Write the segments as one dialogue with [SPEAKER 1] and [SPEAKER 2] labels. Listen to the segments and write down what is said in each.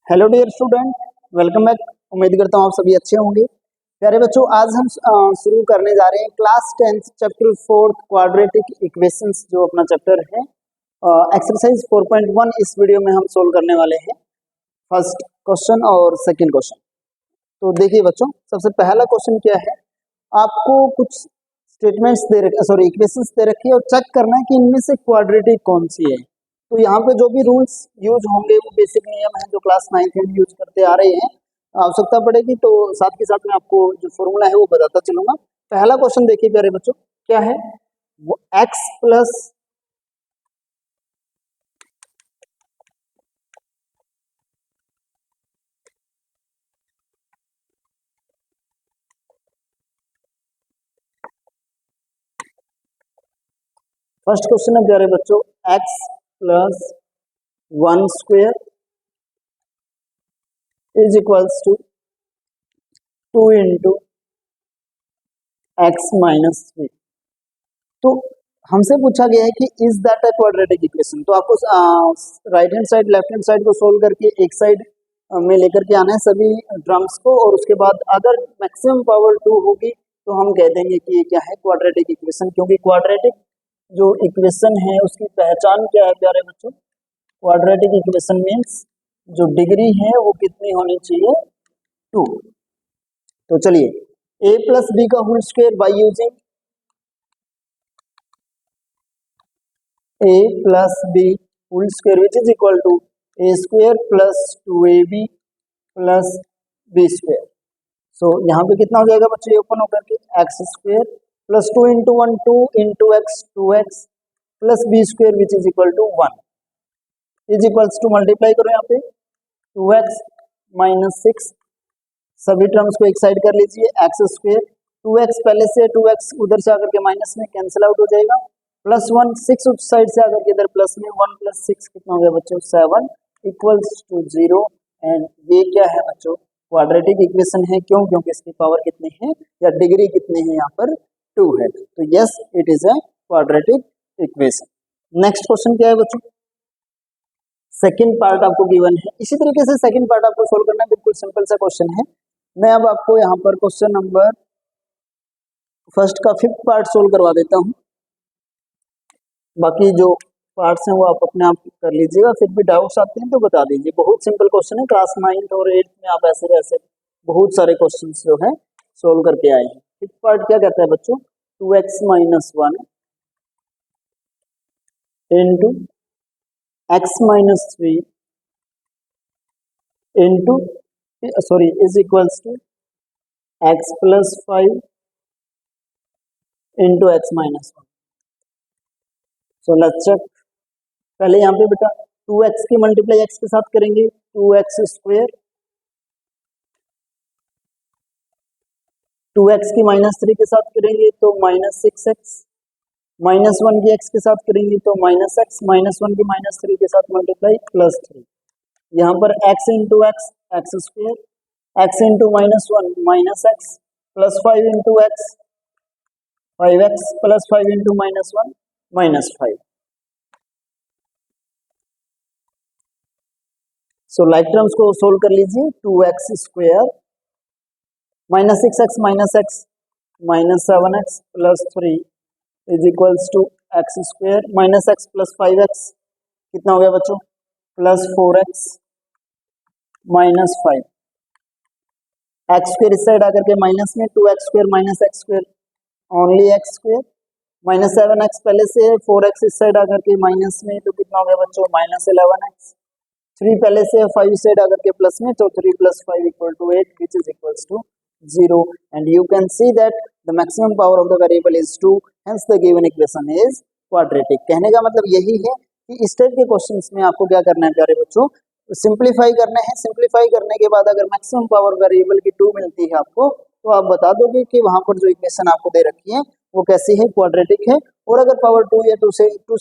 [SPEAKER 1] Hello dear student, welcome back. उम्मीद करता हूँ आप सभी अच्छे होंगे। प्यारे बच्चों, आज हम शुरू करने जा रहे हैं class 10th chapter 4 quadratic equations, जो अपना चैप्टर है। एक्सरसाइज 4.1 इस वीडियो में हम सोल्व करने वाले हैं, फर्स्ट क्वेश्चन और सेकंड क्वेश्चन। तो देखिए बच्चों, सबसे पहला क्वेश्चन क्या है, आपको कुछ स्टेटमेंट्स दे रखे, सॉरी इक्वेशंस दे रखी है और चेक करना है कि इनमें से क्वाड्रेटिक कौन सी है। तो यहाँ पे जो भी रूल्स यूज होंगे वो बेसिक नियम है जो क्लास 9th में यूज करते आ रहे हैं। आवश्यकता पड़ेगी तो साथ के साथ में आपको जो फॉर्मूला है वो बताता चलूंगा। पहला क्वेश्चन देखिए प्यारे बच्चों, क्या है वो, x प्लस फर्स्ट क्वेश्चन है प्यारे बच्चों, x plus 1 square is equals to 2 into x minus 3। तो हमसे पूछा गया है कि is that a quadratic equation. तो आपको right hand side left hand side को सोल्व करके एक साइड में लेकर के आना है सभी ड्रम्स को, और उसके बाद अगर मैक्सिमम पावर 2 होगी तो हम कह देंगे कि ये क्या है, क्वाड्रेटिक इक्वेशन। क्योंकि क्वाड्रेटिक जो इक्वेशन है उसकी पहचान क्या है प्यारे बच्चों, क्वाड्रेटिक इक्वेशन मीन्स जो डिग्री है वो कितनी होनी चाहिए, 2। तो चलिए, a प्लस बी का whole square by using a plus b whole square which is equal to a square plus 2ab plus b square। सो यहाँ पे कितना हो जाएगा बच्चों, ये ओपन होकर के x square plus 2 into 1 2 into x 2x plus b square which is equal to 1 is equals to, multiply करो यहाँ पे 2x माइनस 6, सभी टर्म्स को एक साइड कर लीजिए, एक्स स्क्वायर 2x पहले से 2x उधर से आकर के माइनस में कैंसिल आउट हो जाएगा, प्लस 1 6 उस साइड से आकर के इधर प्लस में 1 प्लस 6 कितना हो गया बच्चों, 7 इक्वल्स टू 0। एंड ये क्या है बच्चों, क्वाड्रेटिक इक्वेशन है। क्यों? क्योंकि इसकी पावर कितनी है या डिग्री कितनी है, यहाँ पर 2 है। तो yes, it is a quadratic equation. Next question क्या है बच्चों, सेकंड पार्ट आपको गिवन है। इसी तरीके से सेकंड पार्ट आपको सोल्व करना है, बिल्कुल सिंपल सा क्वेश्चन है। मैं अब आपको यहाँ पर क्वेश्चन नंबर फर्स्ट का 5th पार्ट सोल्व करवा देता हूँ। बाकी जो पार्ट्स हैं वो आप अपने आप कर लीजिएगा, फिर भी डाउट्स आते हैं तो बता दीजिए। बहुत सिंपल क्वेश्चन है, क्लास 9th और 8th में आप ऐसे ऐसे बहुत सारे क्वेश्चन जो है सोल्व करके आए हैं। 5th पार्ट क्या कहता है बच्चों, 2x minus 1 into x minus 3 into sorry is equals to x plus 5 into x minus 1। So let's check. पहले यहाँ पे बेटा 2x की मल्टीप्लाई x के साथ करेंगे, 2x स्क्वायर, 2x की माइनस 3 के साथ करेंगे तो माइनस 6x, माइनस 1 की x के साथ करेंगे तो माइनस x, माइनस 1 की माइनस 3 के साथ मल्टीप्लाई प्लस 3। यहाँ पर x into x x square, x into minus 1 minus x plus 5 into x 5x plus 5 into minus 1 minus 5। So like terms को सोल्व कर लीजिए, 2x square minus 6x minus x minus 7x plus 3 is equals to x square minus x plus 5x कितना हो गया बच्चों, plus 4x minus 5। X square इस side आकर के माइनस में, 2x square minus x square only x square, minus 7x पहले से, 4x इस साइड आकर के माइनस में तो कितना हो गया बच्चों, माइनस 11x, 3 पहले से, 5 इस साइड आकर के प्लस में तो 3 plus 5 equal to 8 which is equals to 0। And you can see that the maximum power of the variable is 2, hence the given equation is quadratic. कहने का मतलब यही है कि इस टाइप के क्वेश्चंस में आपको क्या करना है प्यारे बच्चों, सिंप्लीफाई करना है। सिंप्लीफाई करने के बाद अगर मैक्सिमम पावर वेरिएबल की 2 मिलती है आपको, तो आप बता दोगे कि वहां पर जो इक्वेशन आपको दे रखी है वो कैसी है, क्वाड्रेटिक है। और अगर पावर 2 या 2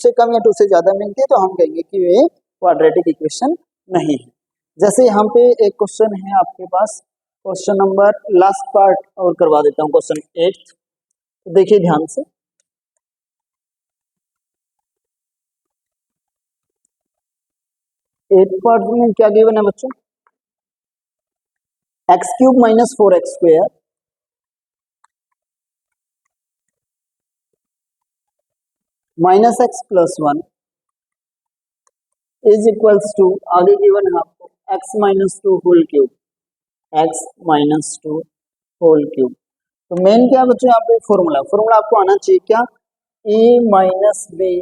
[SPEAKER 1] से कम या 2 से ज्यादा मिलती है तो हम कहेंगे कि ये क्वाड्रेटिक इक्वेशन नहीं है। जैसे यहाँ पे एक क्वेश्चन है आपके पास, क्वेश्चन नंबर लास्ट पार्ट और करवा देता हूँ, क्वेश्चन 8। तो देखिए ध्यान से, 8 पार्ट में क्या गिवन है बच्चों, x cube minus 4x² minus x plus 1 is equals to, आगे गिवन है आपको x minus 2 whole cube, x minus 2 whole cube. तो मेन क्या बच्चों यहाँ पे फॉर्मूला फॉर्मूला आपको आना चाहिए क्या, a minus b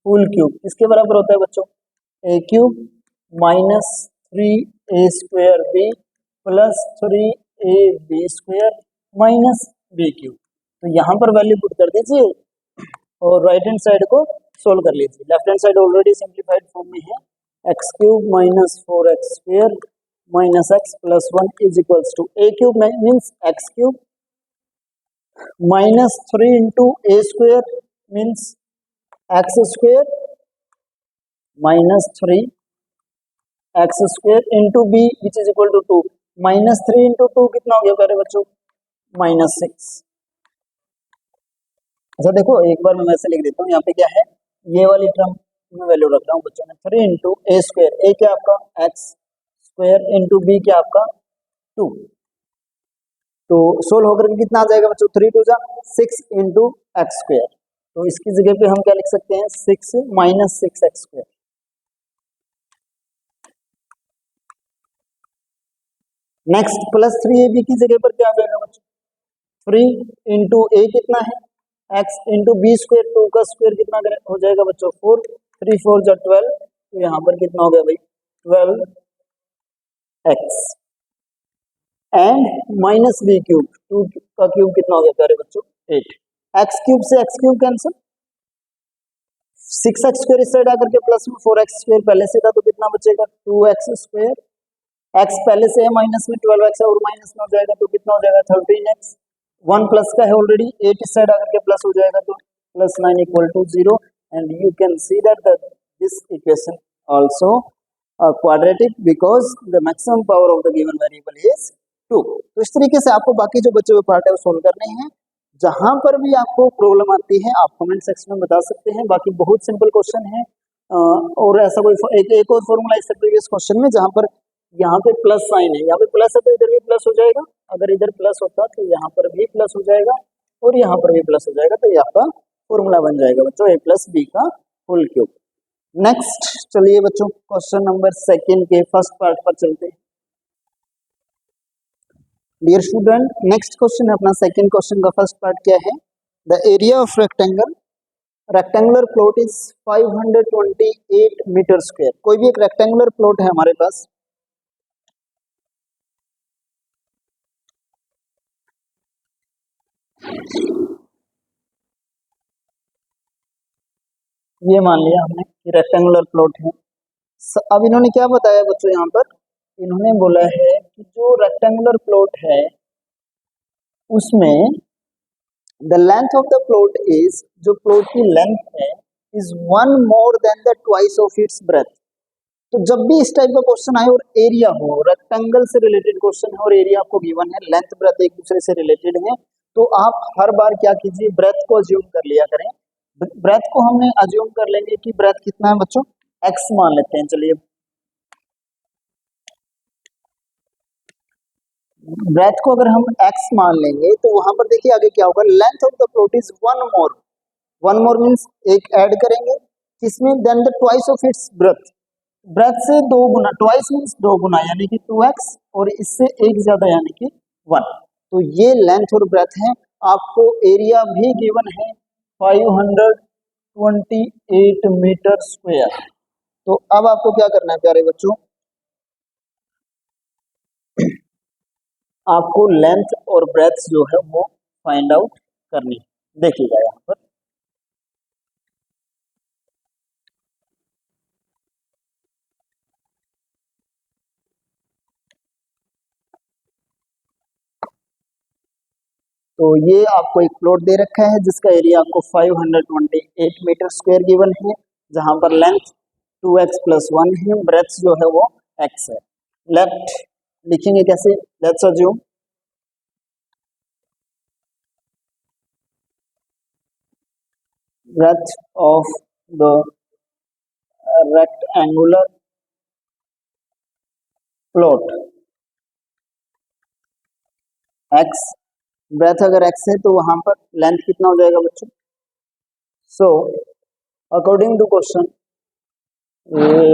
[SPEAKER 1] whole cube किसके बराबर होता है बच्चों, a cube minus 3a² b plus 3ab² minus b cube. तो यहाँ पर वैल्यू पुट कर दीजिए और राइट हैंड साइड को सोल्व कर लीजिए। Left hand side already simplified form में है, x cube minus 4x² minus x plus 1 is equals to a cube means x cube minus 3 into a² means x² minus 3x² into b which is equal to 2, minus 3 into 2 कितना हो गया प्यारे बच्चों, minus 6। अच्छा देखो एक बार मैं वैसे लिख देता हूँ, यहाँ पे क्या है, ये वाली टर्म में वैल्यू रख रहा हूँ बच्चों में, 3 इंटू a², a क्या आपका x² इंटू b क्या आपका 2, तो सोल्व होकर के कितना आ जाएगा बच्चों, 3 2 जा 6 इंटू x²। तो इसकी जगह पे हम क्या लिख सकते हैं, 6 minus 6x²। Next plus 3ab की जगह पर क्या आ जाएगा बच्चों, 3 इंटू a कितना है x इंटू b², 2 का स्क्वायर कितना हो जाएगा बच्चों 4, 3 4 जा 12, तो यहाँ पर कितना हो गया भाई 12x and minus b cube, 2 का क्यूब कितना हो गया प्यारे बच्चों 8, x क्यूब से x क्यूब कैंसिल, 6x² इस साइड आकर के प्लस में 4x² पहले से था तो कितना बचेगा 2x², x पहले से है माइनस में, 12x और माइनस में हो जाएगा तो कितना हो जाएगा 13x, 1 प्लस का है ऑलरेडी, 8 इस साइड आकर के प्लस हो जाएगा तो plus 9 equal to 0 and you can see that this equation also quadratic because the maximum power of the given variable is 2। तो इस तरीके से आपको बाकी जो बचे हुए पार्ट है वो सोल्व करने हैं। जहां पर भी आपको प्रॉब्लम आती है आप कमेंट सेक्शन में बता सकते हैं, बाकी बहुत सिंपल क्वेश्चन है। और ऐसा कोई एक और फॉर्मूला इस प्रीवियस क्वेश्चन में जहां पर यहाँ पे प्लस साइन है, यहाँ पे प्लस है तो इधर भी प्लस हो जाएगा, अगर इधर प्लस होता तो यहाँ पर भी प्लस हो जाएगा और यहाँ पर भी प्लस हो जाएगा, तो ये आपका फॉर्मूला बन जाएगा बच्चों a प्लस बी का होल क्यूब। नेक्स्ट चलिए बच्चों क्वेश्चन नंबर 2 के फर्स्ट पार्ट पर चलते हैं। डियर स्टूडेंट नेक्स्ट क्वेश्चन है अपना सेकंड क्वेश्चन का फर्स्ट पार्ट क्या है, the area of rectangular plot is 528 metre square. कोई भी एक रेक्टेंगुलर प्लॉट है हमारे पास, ये मान लिया हमने कि रेक्टेंगुलर प्लॉट है। अब इन्होंने क्या बताया बच्चों, यहाँ पर इन्होंने बोला है कि जो रेक्टेंगुलर प्लॉट है उसमें the length of the plot is, जो प्लॉट की लेंथ है is 1 more than the twice of its breath. तो जब भी इस टाइप का क्वेश्चन आए और एरिया हो, रेक्टेंगल से रिलेटेड क्वेश्चन है और एरिया आपको गिवन है, लेंथ ब्रेथ एक दूसरे से रिलेटेड है, तो आप हर बार क्या कीजिए, ब्रेथ को अज्यूम कर लिया करें। ब्रेथ को हमने अज्यूम कर लेंगे कि ब्रेथ कितना है बच्चों, x मान लेते हैं। चलिए ब्रेथ को अगर हम x मान लेंगे तो वहां पर देखिए आगे क्या होगा, length of the plot is 1 more means एक ऐड करेंगे किसमें, then the twice of its breadth, breadth से 2 गुना, ट्वाइस मीन्स 2 गुना यानी कि 2x और इससे एक ज्यादा यानी कि 1। तो ये लेंथ और ब्रेथ है, आपको एरिया भी गिवन है 528 मीटर स्क्वायर। तो अब आपको क्या करना है प्यारे बच्चों, आपको लेंथ और ब्रेथ जो है वो फाइंड आउट करनी है। देखिएगा यहाँ पर तो ये आपको एक प्लॉट दे रखा है जिसका एरिया आपको 528 मीटर स्क्वायर गिवन है, जहां पर लेंथ 2x प्लस 1 है, ब्रेथ जो है वो x है। लेफ्ट लिखेंगे कैसे, let's assume breadth of the rectangular plot x, breadth अगर एक्स है तो वहां पर लेंथ कितना हो जाएगा बच्चों? So according to question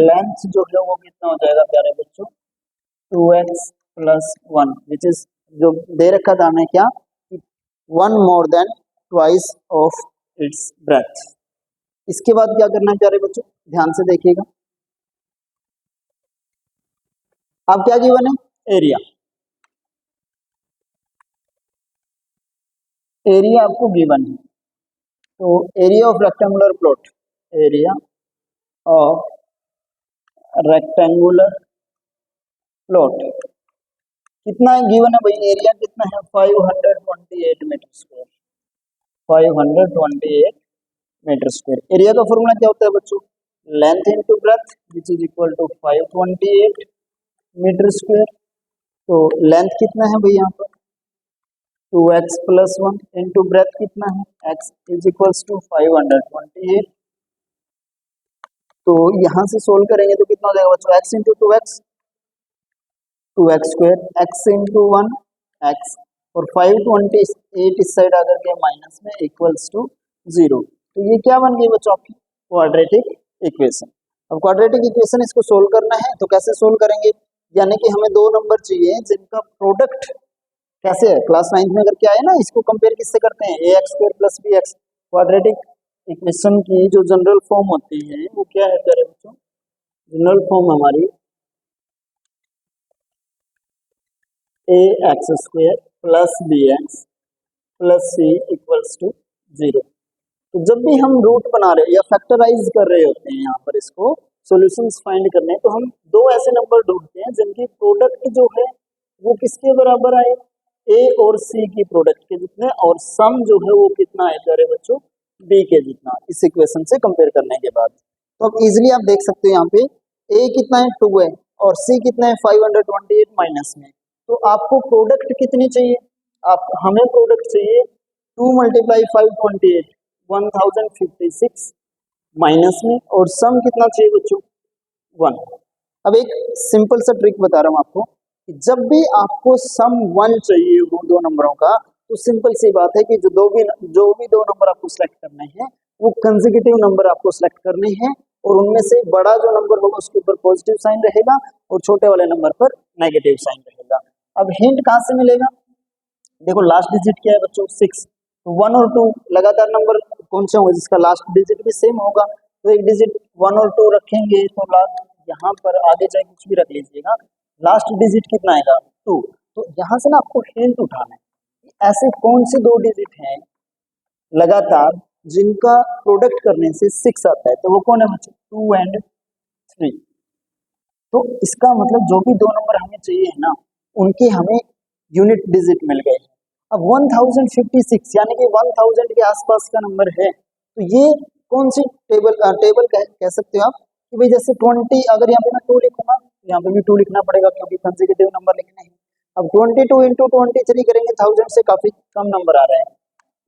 [SPEAKER 1] length जो है वो कितना हो जाएगा प्यारे बच्चों? 2x प्लस 1 विच इज जो दे रखा था हमें क्या? 1 more than twice of its breath. इसके बाद क्या करना है प्यारे बच्चों? ध्यान से देखिएगा। अब क्या गिवन है? एरिया। एरिया आपको गिवन है, तो area of rectangular plot, area of rectangular plot कितना है गिवन है भाई? एरिया कितना है? 528 metre square, 528 metre square. Area का फॉर्मूला क्या होता है बच्चों? Length into breadth which is equal to 528 metre square. तो लेंथ कितना है भाई यहाँ पर? 2x प्लस 1 इंटू ब्रेथ कितना है? x is equals to 528। तो यहाँ से सोल्व करेंगे तो कितना हो जाएगा बच्चों? x into 2x square, x into 1 x, और 528 इस साइड आकर के माइनस में इक्वल्स टू 0। तो ये क्या बन गई बच्चों? आपकी क्वाड्रेटिक इक्वेशन। अब क्वाड्रेटिक इक्वेशन इसको सोल्व करना है तो कैसे सोल्व करेंगे? यानी कि हमें दो नंबर चाहिए जिनका प्रोडक्ट कैसे है? क्लास 9 में अगर क्या है ना, इसको कंपेयर किससे करते हैं? A x square plus b x. Quadratic equation की जो जनरल फॉर्म होती है वो क्या है प्यारे बच्चों? जनरल फॉर्म हमारी a x square plus b x plus c equals to 0। तो जब भी हम रूट बना रहे हैं या फैक्टराइज कर रहे होते हैं यहाँ पर इसको सॉल्यूशंस फाइंड करने, तो हम दो ऐसे नंबर ढूंढते हैं जिनकी प्रोडक्ट जो है वो किसके बराबर आए? ए और सी की प्रोडक्ट के जितने, और सम जो है वो कितना है प्यारे बच्चों? बी के जितना, इस इक्वेशन से कंपेयर करने के बाद। तो अब इजीली आप देख सकते हो यहाँ पे ए कितना है? 2 है, और सी कितना है? 528 माइनस में। तो आपको प्रोडक्ट कितनी चाहिए? आप हमें प्रोडक्ट चाहिए 2 मल्टीप्लाई 528 1056 माइनस में, और सम कितना चाहिए बच्चों? 1। अब एक सिंपल सा ट्रिक बता रहा हूँ आपको, जब भी आपको सम 1 चाहिए हो दो नंबरों का, तो सिंपल सी बात है कि जो भी दो नंबर आपको सेलेक्ट करने हैं वो कंसेक्यूटिव नंबर आपको सेलेक्ट करने हैं, और उनमें से बड़ा जो नंबर होगा उसके ऊपर पॉजिटिव साइन रहेगा और छोटे वाले नंबर पर नेगेटिव साइन रहेगा। अब हिंट कहाँ से मिलेगा? देखो लास्ट डिजिट क्या है बच्चों? 6। 1 और 2 लगातार नंबर कौन से होंगे जिसका लास्ट डिजिट भी सेम होगा? तो एक डिजिट 1 और 2 रखेंगे तो लास्ट यहाँ पर आगे चाहे कुछ भी रख लीजिएगा, लास्ट डिजिट कितना आएगा? 2। तो यहाँ से ना आपको हिंट उठाना है, ऐसे कौन से दो डिजिट हैं लगातार जिनका प्रोडक्ट करने से 6 आता है? तो वो कौन है बच्चों? 2 एंड 3। तो इसका मतलब जो भी दो नंबर हमें चाहिए है ना, उनके हमें यूनिट डिजिट मिल गए। अब 1056 यानी कि 1000 के आसपास का नंबर है, तो ये कौन सी टेबल कह सकते हो आप कि भाई जैसे 20, अगर यहाँ पे मैं 2 लिखूंगा, यहाँ पे भी 2 लिखना पड़ेगा क्योंकि कंसेक्यूटिव नंबर लिखने हैं। अब 22 इंटू 23 करेंगे, 1000 से काफी कम नंबर आ रहा है।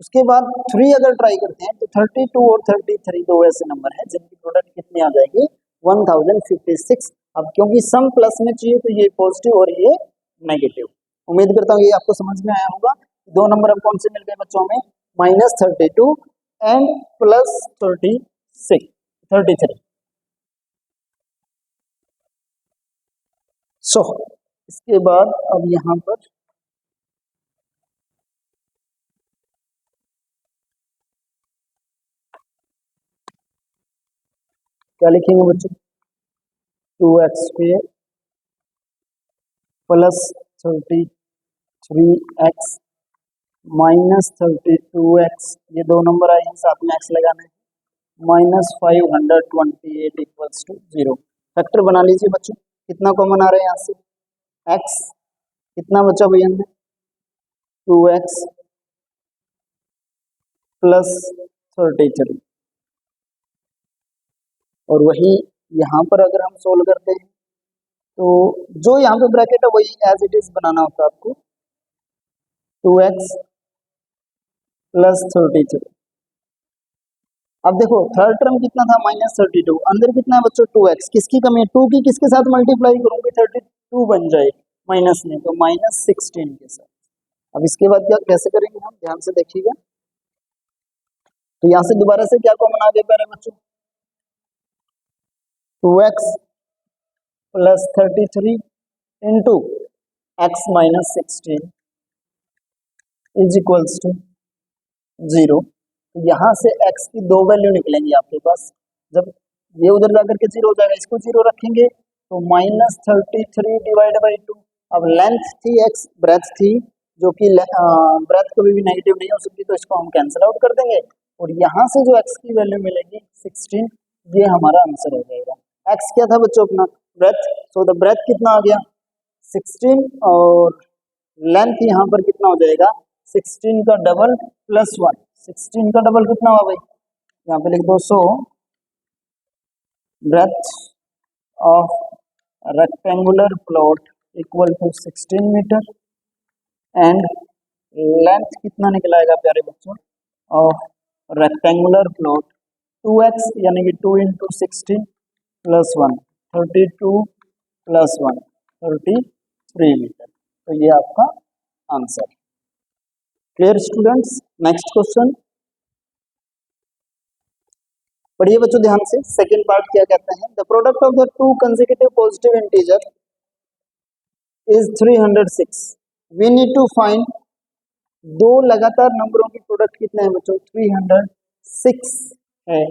[SPEAKER 1] उसके बाद 3 अगर ट्राई करते हैं तो 32 और 33 दो ऐसे नंबर हैं जिनकी प्रोडक्ट कितनी आ जाएगी? 1056। अब क्योंकि सम प्लस में चाहिए तो ये पॉजिटिव और ये नेगेटिव। उम्मीद करता हूँ ये आपको समझ में आया होगा। दो नंबर अब कौन से मिल गए बच्चों में? -32 एंड +33। सो इसके बाद अब यहाँ पर क्या लिखेंगे बच्चों? 2x square plus 33x minus 32x, ये दो नंबर आए हैं साथ में x लगाना है, -528 इक्वल्स टू 0। फैक्टर बना लीजिए बच्चों, कितना कॉमन आ रहा है यहाँ से? x कितना बचा भैया में? 2x प्लस 33, और वही यहाँ पर अगर हम सोल्व करते हैं तो जो यहाँ पे ब्रैकेट है वही एज इट इज बनाना होता है आपको, 2x प्लस 33। अब देखो थर्ड टर्म कितना था? -32, अंदर कितना है बच्चों? 2x, किसकी कमी है? 2 की किसके साथ मल्टीप्लाई करूंगी? 32 बन जाए माइनस में, तो -16 के साथ। अब इसके बाद क्या कैसे करेंगे हम, ध्यान से देखिएगा। तो यहाँ से दोबारा से क्या कॉमन आ गया प्यारे बच्चों, 2x plus 33 into x minus 16 is equals to 0। तो यहाँ से x की दो वैल्यू निकलेंगी आपके पास, जब ये उधर जाकर के 0 हो जाएगा, इसको 0 रखेंगे तो माइनस 33 डिवाइड बाई 2। अब लेंथ थी x, ब्रेथ थी, जो कि ब्रेथ कभी भी नेगेटिव नहीं हो सकती, तो इसको हम कैंसिल आउट कर देंगे और यहाँ से जो x की वैल्यू मिलेगी 16, ये हमारा आंसर हो जाएगा। x क्या था बच्चों अपना, ब्रेथ, सो द ब्रेथ कितना आ गया 16 और लेंथ यहाँ पर कितना हो जाएगा 16 का डबल प्लस 1। 16 का डबल कितना हुआ भाई, यहाँ पे लिख दो, so breadth of rectangular plot equal to 16 metre and length कितना निकलाएगा प्यारे बच्चों ऑफ रेक्टेंगुलर प्लॉट 2x यानी कि 2 इंटू 16 प्लस 1 32 प्लस 1 33 मीटर। तो ये आपका answer. Clear students, next question पढ़िए बच्चों ध्यान से। सेकंड पार्ट क्या कहते हैं, the product of the two consecutive positive integer is 306। We need to find, दो लगातार नंबरों की प्रोडक्ट कितने हैं बच्चों 306 है।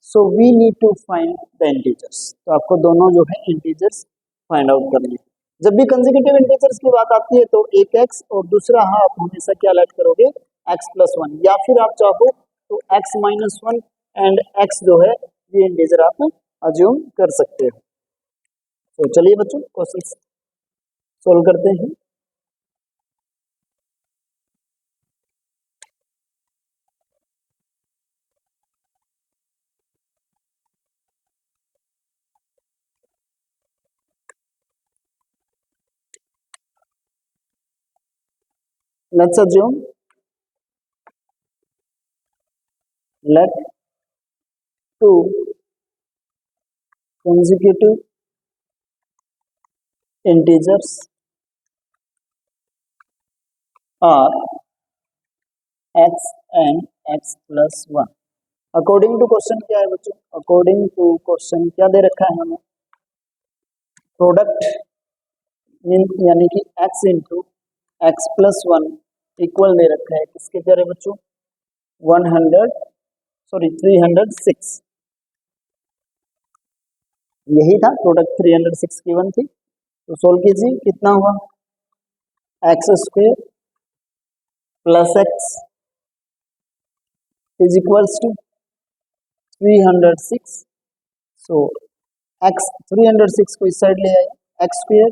[SPEAKER 1] So we need to find the integers. तो आपको दोनों जो है इंटीजर्स फाइंड आउट करने हैं। जब भी कंसेक्यूटिव इंटीजर्स की बात आती है तो एक x और दूसरा आप हमेशा क्या ऐड करोगे x प्लस 1, या फिर आप चाहो तो x माइनस 1 एंड x जो है ये इंटीजर आप अज्यूम कर सकते हो। तो चलिए बच्चों क्वेश्चन सोल्व करते हैं। Let's assume, let two consecutive integers are x and x plus 1। According to question क्या है बच्चों, अकॉर्डिंग टू क्वेश्चन क्या दे रखा है हमें, प्रोडक्ट यानी कि x into x plus 1 equal दे रखा है किसके प्यारे बच्चों 306। यही था प्रोडक्ट 306 की 1 थी। तो सोल्व कीजिए, कितना हुआ x square plus x is equals to 306। So x 306 को इस साइड ले आए, x square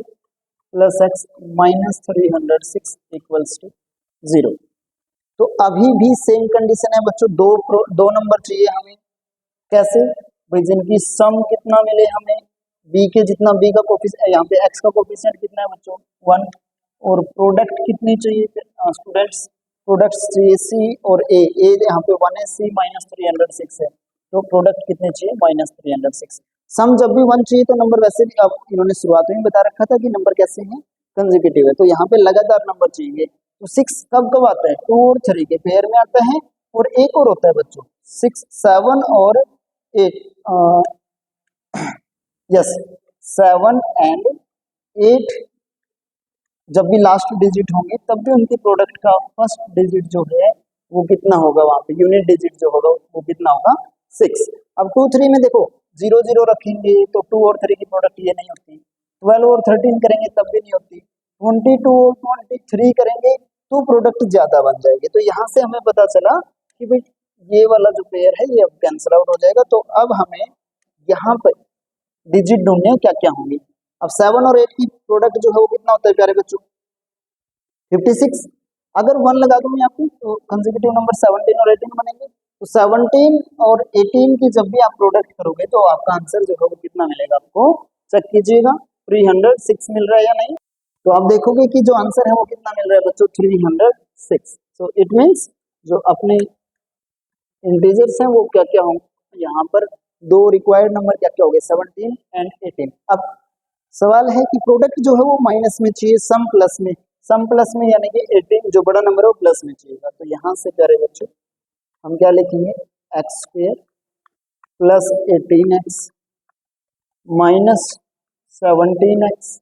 [SPEAKER 1] plus x minus 306 equals to 0। तो अभी भी सेम कंडीशन है बच्चों, दो नंबर चाहिए हमें। कैसे भाई, जिनकी सम कितना मिले हमें b के जितना, b का कोफिशिएंट यहाँ पे x का कोफिशिएंट कितना है बच्चों 1, और प्रोडक्ट कितनी चाहिए स्टूडेंट्स, प्रोडक्ट्स चाहिए c और a यहाँ पे 1 है, c माइनस 306 है, तो प्रोडक्ट कितने चाहिए माइनस 306। सम जब भी 1 चाहिए तो नंबर वैसे भी, अब इन्होंने शुरुआत में बता रखा था कि नंबर कैसे हैं कंसेक्यूटिव है, तो यहाँ पे लगातार नंबर चाहिए। तो 6 कब कब आता है, 2 और 3 के पेयर में आता है, और एक और होता है बच्चों 6 7 और 8 यस 7 एंड 8 जब भी लास्ट डिजिट होंगे तब भी उनके प्रोडक्ट का फर्स्ट डिजिट जो है वो कितना होगा, वहां पे यूनिट डिजिट जो होगा वो कितना होगा 6। अब 2 3 में देखो 0 0 रखेंगे तो 2 और 3 की प्रोडक्ट ये नहीं होती, 12 और 13 करेंगे तब भी नहीं होती, 22 और 23 करेंगे तो प्रोडक्ट ज्यादा बन जाएगी। तो यहाँ से हमें पता चला कि भाई ये वाला जो पेयर है ये अब कैंसिल आउट हो जाएगा। तो अब हमें यहाँ पर डिजिट ढूंढने क्या क्या होंगे। अब 7 और 8 की प्रोडक्ट जो है वो कितना होता है प्यारे बच्चों 56। अगर 1 लगा दूं मैं आपको तो कंसेक्यूटिव नंबर 17 और 18 बनेंगे। तो 17 और 18 की जब भी आप प्रोडक्ट करोगे तो आपका आंसर जो है वो कितना मिलेगा, आपको चेक कीजिएगा 306 मिल रहा है या नहीं। तो आप देखोगे कि जो आंसर है वो कितना मिल रहा है बच्चों 306। सो इट मीन्स जो अपने इंटीजर्स हैं वो क्या क्या होंगे, यहाँ पर दो रिक्वायर्ड नंबर क्या क्या हो गए 17 एंड 18। अब सवाल है कि प्रोडक्ट जो है वो माइनस में चाहिए सम प्लस में, सम प्लस में यानी कि 18 जो बड़ा नंबर है वो प्लस में चाहिएगा। तो यहाँ से प्यारे बच्चों हम क्या लिखेंगे, x square plus 18x minus 17x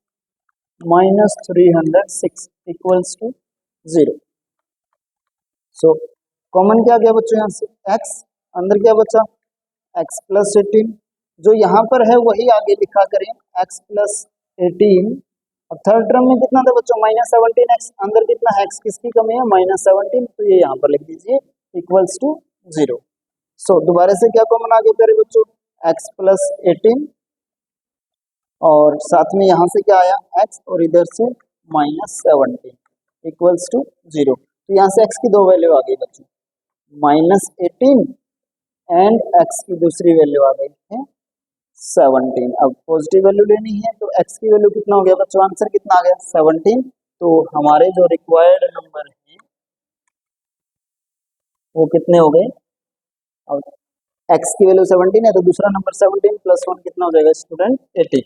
[SPEAKER 1] minus 306 equals to 0। So common क्या गया बच्चों, यहाँ से x, अंदर क्या बचा x प्लस 18, जो यहाँ पर है वही आगे लिखा करें x प्लस 18। अब थर्ड टर्म में कितना था बच्चों, माइनस 17x, अंदर कितना है x, किसकी कमी है, माइनस 17, तो ये यहाँ पर लिख दीजिए इक्वल्स टू 0। सो दोबारा से क्या कॉमन आ गया प्यारे बच्चों, x प्लस 18 और साथ में यहाँ से क्या आया x और इधर से माइनस 17 इक्वल्स टू 0। तो यहाँ से x की दो वैल्यू आ गई बच्चों, माइनस 18 एंड x की दूसरी वैल्यू आ गई है 17। अब पॉजिटिव वैल्यू लेनी है तो x की वैल्यू कितना हो गया बच्चों, आंसर कितना आ गया 17। तो हमारे जो रिक्वायर्ड नंबर है वो कितने हो गए, अब x की वैल्यू 17 है तो दूसरा नंबर 17 प्लस 1 कितना हो जाएगा स्टूडेंट 18,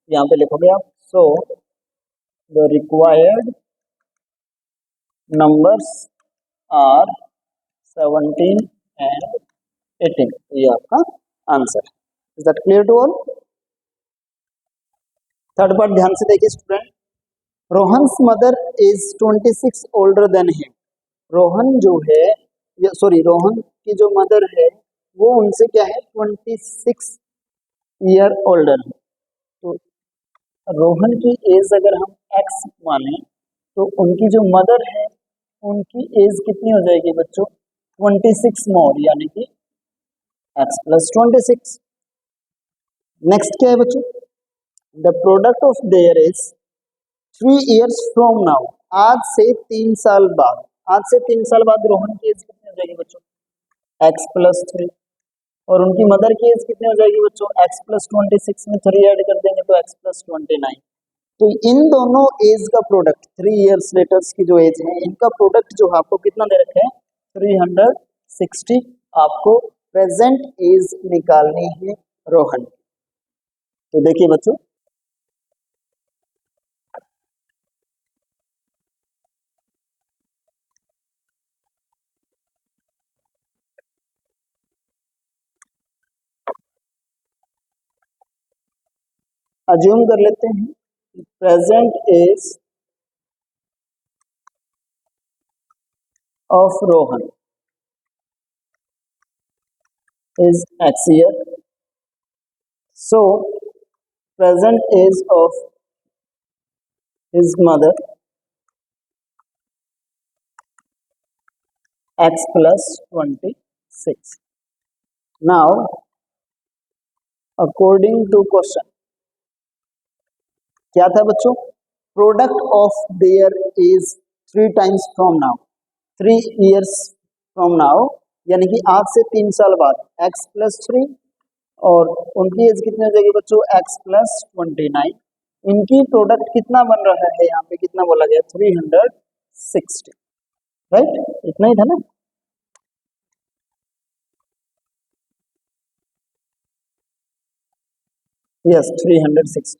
[SPEAKER 1] यहाँ पे लिखोगे आप। So the required numbers are 17 and 18, ये आपका आंसर है। Is that clear to all? Third part ध्यान से देखिए student, Rohan's mother is 26 older than him. Rohan जो है, सॉरी रोहन की जो मदर है वो उनसे क्या है 26 ईयर ओल्डर है। तो रोहन की एज अगर हम x माने तो उनकी जो मदर है उनकी एज कितनी हो जाएगी बच्चों 26 मोर, यानी कि x प्लस 26। नेक्स्ट क्या है बच्चों, the product of their is 3 years from now, आज से 3 साल बाद, आज से 3 साल बाद रोहन की एज कितनी हो जाएगी बच्चों x प्लस 3 और उनकी मदर की एज कितनी हो जाएगी बच्चों x प्लस 26 में 3 ऐड कर देंगे तो x प्लस 29। तो इन दोनों एज का प्रोडक्ट 3 years लेटर्स की जो एज है इनका प्रोडक्ट जो आपको कितना दे रखा है 360, आपको प्रेजेंट एज निकालनी है रोहन। तो देखिए बच्चों अज्यूम कर लेते हैं present age of Rohan is x year, so present age of his mother x plus 26। now according to question क्या था बच्चों, product of their is 3 times from now, 3 years from now यानी कि आज से 3 साल बाद x प्लस 3 और उनकी एज कितनी हो जाएगी बच्चों x प्लस 29। इनकी प्रोडक्ट कितना बन रहा है, यहाँ पे कितना बोला गया 360, राइट, इतना ही था ना। Yes 360।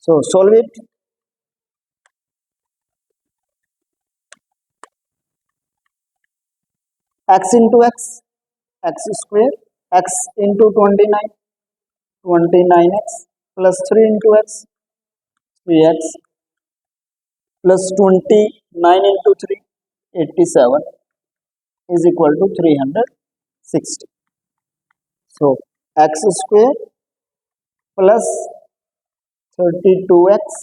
[SPEAKER 1] So solve it. X into x, x square, x into 29, 29x plus 3 into x, 3x plus 29 into 3, 87 is equal to 360. So x square plus 32x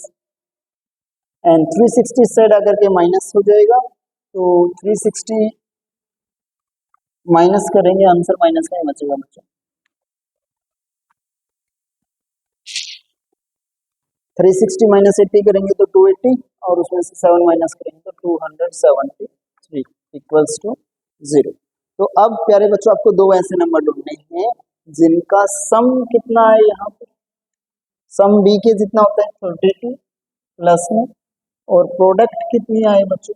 [SPEAKER 1] and 360 side अगर के माइनस हो जाएगा तो 360 माइनस करेंगे, answer minus का ही बचेगा बच्चों। 360 minus 80 करेंगे तो 280 और उसमें से 7 माइनस करेंगे तो 273 इक्वल्स टू 0। तो अब प्यारे बच्चों आपको दो ऐसे नंबर ढूंढने हैं जिनका सम कितना है, यहाँ पर सम b के जितना होता है 32 प्लस में, और प्रोडक्ट कितनी आए बच्चों,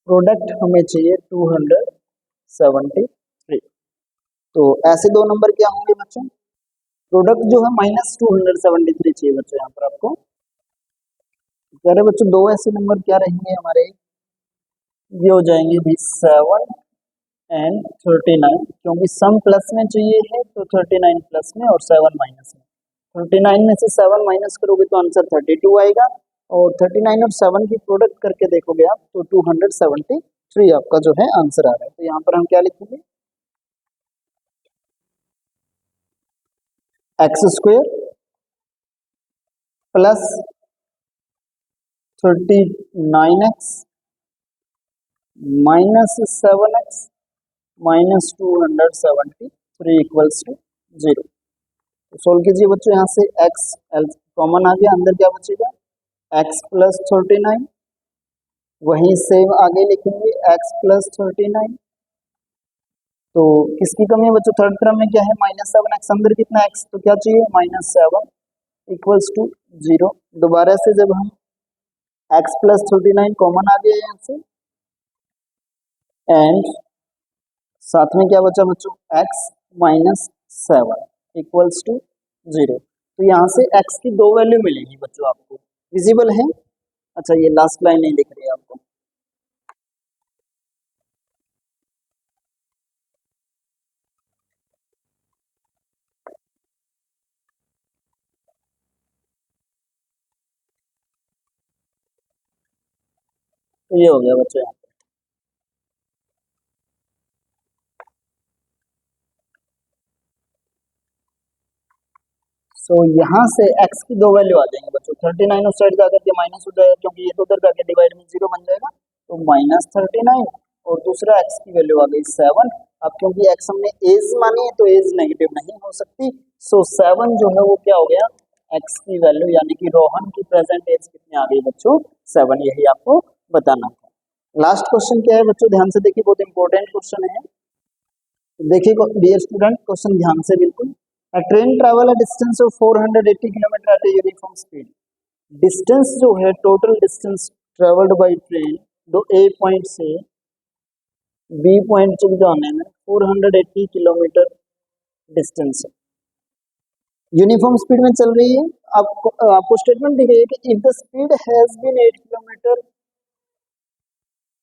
[SPEAKER 1] प्रोडक्ट हमें चाहिए 273। तो ऐसे दो नंबर क्या होंगे बच्चों, प्रोडक्ट जो है -273 चाहिए बच्चों यहाँ पर आपको। कह रहे बच्चों दो ऐसे नंबर क्या रहेंगे हमारे, ये हो जाएंगे भी 7 एंड 39, क्योंकि सम प्लस में चाहिए है तो 39 प्लस में और 7 माइनस में। 39 में से 7 माइनस करोगे तो आंसर 32 आएगा, और 39 और 7 की प्रोडक्ट करके देखोगे आप तो 273 आपका जो है आंसर आ रहा है। तो यहाँ पर हम क्या लिखेंगे, x square plus 39x minus 7x minus 273 equals to 0। तो सोल्व कीजिए बच्चों, यहाँ से x एल कॉमन आ गया, अंदर क्या बचेगा x प्लस 39, वहीं सेम आगे लिखेंगे x प्लस 39। तो किसकी कमी है बच्चों, थर्ड टर्म में क्या है -7x, अंदर कितना x तो क्या चाहिए -7 इक्वल्स टू 0। दोबारा से जब हम x प्लस 39 कॉमन आ गया यहाँ से, एंड साथ में क्या बचा बच्चों x माइनस 7 इक्वल्स टू 0। तो यहाँ से x की दो वैल्यू मिलेंगी बच्चों, आपको विजिबल है। अच्छा ये लास्ट लाइन नहीं दिख रही है आपको, तो ये हो गया बच्चों यहाँ पे। सो यहाँ से x की दो वैल्यू आ जाएंगे बच्चों, 39 उस साइड का करके माइनस हो जाएगा, क्योंकि ये तो उधर जाके डिवाइड में 0 बन जाएगा, तो -39 और दूसरा x की वैल्यू आ गई 7। अब क्योंकि x हमने एज मानी है तो एज नेगेटिव नहीं हो सकती, सो 7 जो है वो क्या हो गया x की वैल्यू, यानी कि रोहन की प्रेजेंट एज कितनी आ गई बच्चों 7, यही आपको बताना था। लास्ट क्वेश्चन क्या है बच्चों, ध्यान से देखिए, बहुत इंपॉर्टेंट क्वेश्चन है। देखिए डियर स्टूडेंट, क्वेश्चन ध्यान से बिल्कुल। A train travel a distance of 480 kilometre at a uniform speed। Distance जो है total distance travelled by train दो ए पॉइंट से बी पॉइंट तक जाने में 480 किलोमीटर डिस्टेंस है, यूनिफॉर्म स्पीड में चल रही है। आपको स्टेटमेंट दी गई है कि if the speed has been 8 kilometre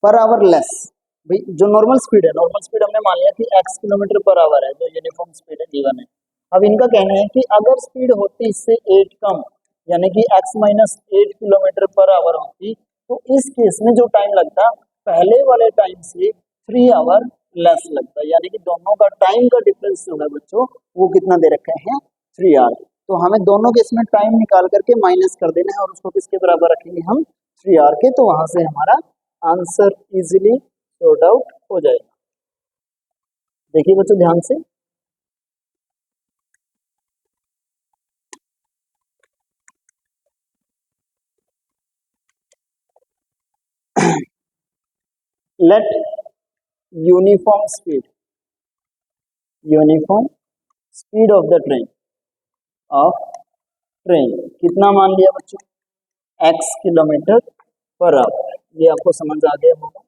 [SPEAKER 1] per hour less, भाई जो नॉर्मल स्पीड है, नॉर्मल स्पीड हमने मान लिया कि x किलोमीटर पर आवर है, जो यूनिफॉर्म स्पीड है गिवन है। अब इनका कहना है कि अगर स्पीड होती इससे 8 कम, यानी कि x minus 8 kilometre per our होती, तो इस केस में जो टाइम लगता पहले वाले टाइम से 3 आवर लेस लगता, यानी कि दोनों का टाइम का डिफरेंस जो है बच्चों वो कितना दे रखे हैं 3 आवर। तो हमें दोनों केस में टाइम निकाल करके माइनस कर देना है और उसको किसके बराबर रखेंगे हम 3 आवर के, तो वहां से हमारा आंसर इजीली सॉर्ट आउट हो जाएगा। देखिए बच्चों ध्यान से, let uniform speed of the train कितना मान लिया बच्चों x किलोमीटर पर आवर, ये आपको समझ आ गया होगा,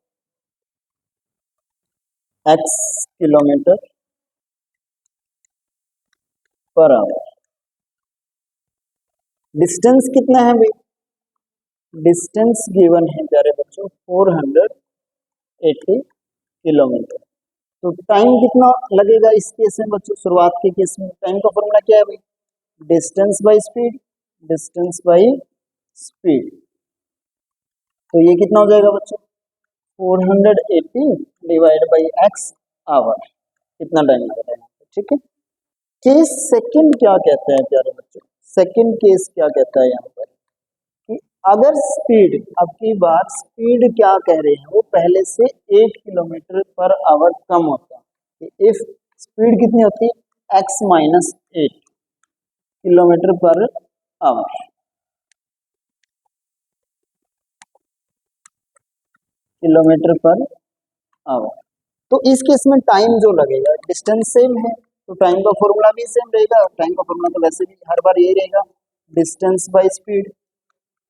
[SPEAKER 1] x kilometre per our. Distance कितना है भाई, डिस्टेंस गिवन है प्यारे बच्चों 480 किलोमीटर। तो टाइम कितना लगेगा इस केस में बच्चों, शुरुआत के केस में टाइम का फॉर्मूला क्या है भाई, distance by speed, distance by speed. तो ये कितना हो जाएगा बच्चों 480 डिवाइड बाई x आवर, कितना टाइम लग रहा है, ठीक है। केस सेकंड क्या कहता है प्यारे बच्चों, सेकंड केस क्या कहता है यहाँ पर कि अगर स्पीड, अब की बात स्पीड क्या कह रहे हैं, वो पहले से 8 किलोमीटर पर आवर कम होता है, इफ स्पीड कितनी होती है x minus 8 kilometre per our, kilometre per our. तो इस केस में टाइम जो लगेगा, डिस्टेंस सेम है तो टाइम का फॉर्मूला भी सेम रहेगा, टाइम का फॉर्मूला तो वैसे भी हर बार यही रहेगा, डिस्टेंस बाय स्पीड।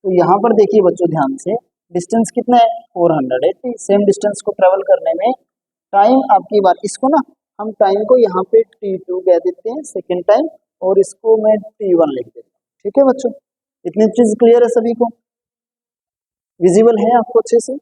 [SPEAKER 1] तो यहाँ पर देखिए बच्चों ध्यान से, डिस्टेंस कितना है 480, सेम डिस्टेंस को ट्रेवल करने में टाइम, आपकी बात इसको ना हम टाइम को यहाँ पे t2 कह देते हैं सेकेंड टाइम, और इसको मैं t1 लिख देता हूँ, ठीक है बच्चों, इतनी चीज क्लियर है सभी को। विजिबल है आपको अच्छे से?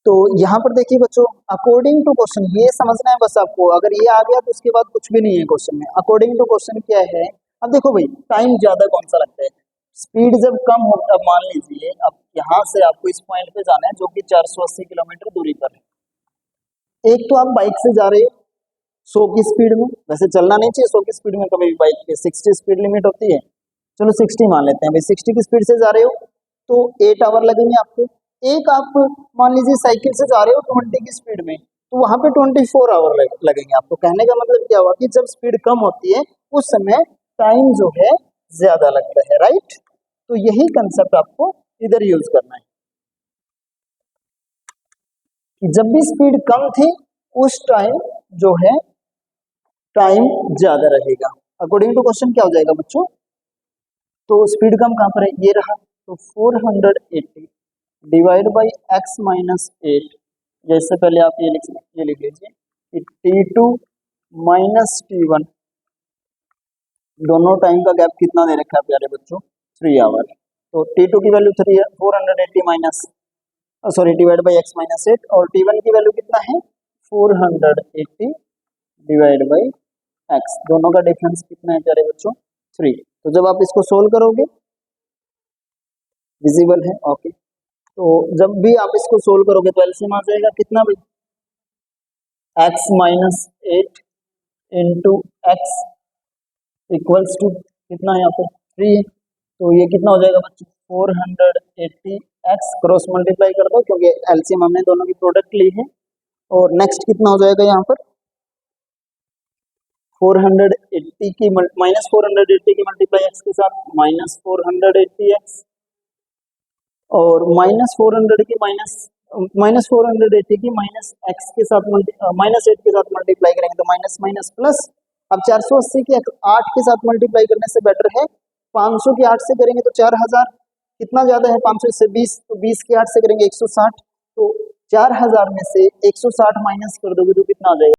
[SPEAKER 1] तो यहाँ पर देखिए बच्चों, अकॉर्डिंग टू क्वेश्चन, ये समझना है बस आपको, अगर ये आ गया तो उसके बाद कुछ भी नहीं है क्वेश्चन में। अकॉर्डिंग टू क्वेश्चन क्या है, अब देखो भाई टाइम ज्यादा कौन सा लगता है, स्पीड जब कम हो, अब मान लीजिए अब यहाँ से आपको इस पॉइंट पे जाना है जो कि 480 किलोमीटर दूरी पर है। एक तो आप बाइक से जा रहे हो 100 की स्पीड में, वैसे चलना नहीं चाहिए 100 की स्पीड में, कभी भी बाइक पे 60 स्पीड लिमिट होती है, चलो 60 मान लेते हैं भाई, 60 की स्पीड से जा रहे हो तो 8 आवर लगेंगे आपको। एक आप मान लीजिए साइकिल से जा रहे हो 20 की स्पीड में, तो वहां पे 24 आवर लगेंगे आपको। कहने का मतलब क्या हुआ कि जब स्पीड कम होती है उस समय टाइम जो है ज्यादा लगता है, राइट। तो यही कंसेप्ट आपको इधर यूज करना है कि जब भी स्पीड कम थी उस टाइम जो है टाइम ज्यादा रहेगा। अकॉर्डिंग टू क्वेश्चन क्या हो जाएगा बच्चों, तो स्पीड कम कहाँ पर है, ये रहा, तो 480 डिवाइड बाई एक्स माइनस 8, जैसे पहले आप ये लिख लीजिए कि T2 माइनस T1, दोनों टाइम का गैप कितना दे रखा है प्यारे बच्चों, 3 आवर। तो T2 की वैल्यू 3 है, 480 minus sorry divide by x minus 8, और T1 की वैल्यू कितना है 480 डिवाइड बाई एक्स, दोनों का डिफरेंस कितना है प्यारे बच्चों 3। तो जब आप इसको सोल्व करोगे, विजिबल है, ओके, तो जब भी आप इसको सोल्व करोगे तो एलसीएम आ जाएगा कितना भाई, x minus 8 into x equals to कितना है यहाँ पर 3 है, तो ये कितना हो जाएगा बच्चों 480 एक्स, क्रॉस मल्टीप्लाई कर दो क्योंकि एलसीएम हमने दोनों की प्रोडक्ट ली है। और नेक्स्ट कितना हो जाएगा यहाँ पर 480 की माइनस 480 की मल्टीप्लाई एक्स के साथ माइनस 480 एक्स, और माइनस 400 की माइनस 480 की माइनस एक्स के साथ माइनस 8 के साथ मल्टीप्लाई करेंगे तो माइनस माइनस प्लस। अब 480 की 8 के साथ मल्टीप्लाई करने से बेटर है 500 की 8 से करेंगे तो 4000, कितना ज्यादा है 500 से 20, तो 20 की 8 से करेंगे 160, तो 4000 में से 160 माइनस कर दोगे तो कितना आ जाएगा